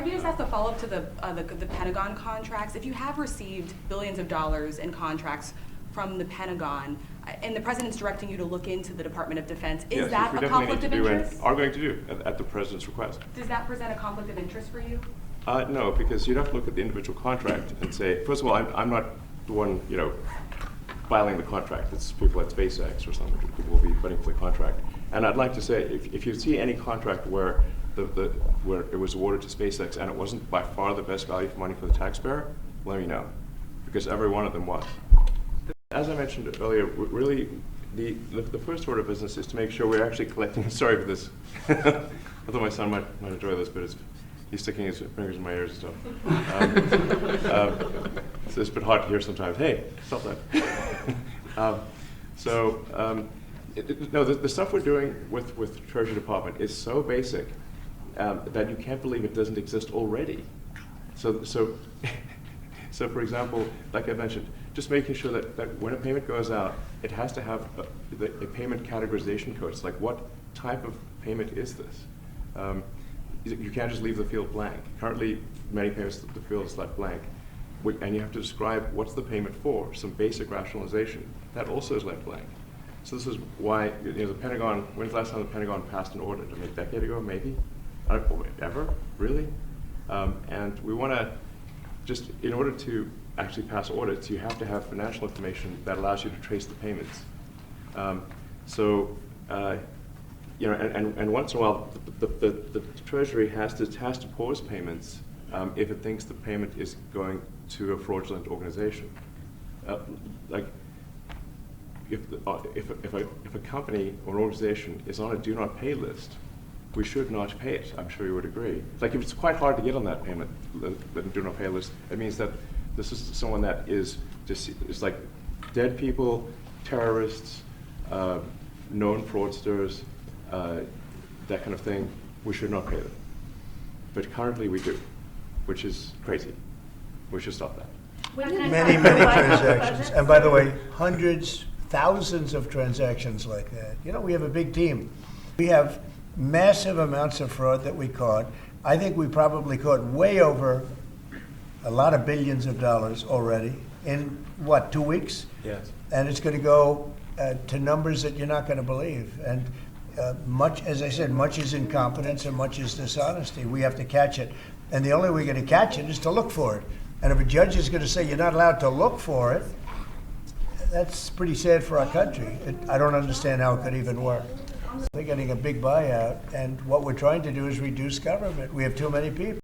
Let me just ask a follow-up to the Pentagon contracts. If you have received billions of dollars in contracts from the Pentagon, and the president's directing you to look into the Department of Defense, is that a conflict of interest? Are going to do at the president's request. Does that present a conflict of interest for you? No, because you'd have to look at the individual contract and say, first of all, I'm not the one, filing the contract. It's people at SpaceX or some people will be putting for the contract. And I'd like to say, if you see any contract where where it was awarded to SpaceX and it wasn't by far the best value for money for the taxpayer, let me know, because every one of them was. As I mentioned earlier, really the first order of business is to make sure we're actually collecting. Sorry for this. I thought my son might enjoy this, but he's sticking his fingers in my ears and stuff. So it's a bit hard to hear sometimes. Hey, stop that. No, the stuff we're doing with Treasury Department is so basic that you can't believe it doesn't exist already. So for example, like I mentioned, just making sure that when a payment goes out, it has to have a payment categorization code. It's like, what type of payment is this? You can't just leave the field blank. Currently, many payments, the field is left blank. And you have to describe what's the payment for, some basic rationalization. That also is left blank. So this is why the Pentagon, when's the last time the Pentagon passed an audit? A decade ago, maybe? Ever? Really? And we want to, just in order to actually pass audits, you have to have financial information that allows you to trace the payments. And once in a while, the Treasury has to pause payments if it thinks the payment is going to a fraudulent organization. If a company or an organization is on a do not pay list, we should not pay it. I'm sure you would agree. Like, if it's quite hard to get on that payment, the do not pay list, it means that this is someone that is just, it's like dead people, terrorists, known fraudsters, that kind of thing. We should not pay them. But currently we do, which is crazy. We should stop that. Many transactions. And by the way, hundreds, thousands of transactions like that. We have a big team. We have massive amounts of fraud that we caught. I think we probably caught way over a lot of billions of dollars already in, 2 weeks? Yes. And it's going to go to numbers that you're not going to believe. And much, as I said, much is incompetence and much is dishonesty. We have to catch it. And the only way we're going to catch it is to look for it. And if a judge is going to say you're not allowed to look for it, that's pretty sad for our country. I don't understand how it could even work. They're getting a big buyout, and what we're trying to do is reduce government. We have too many people.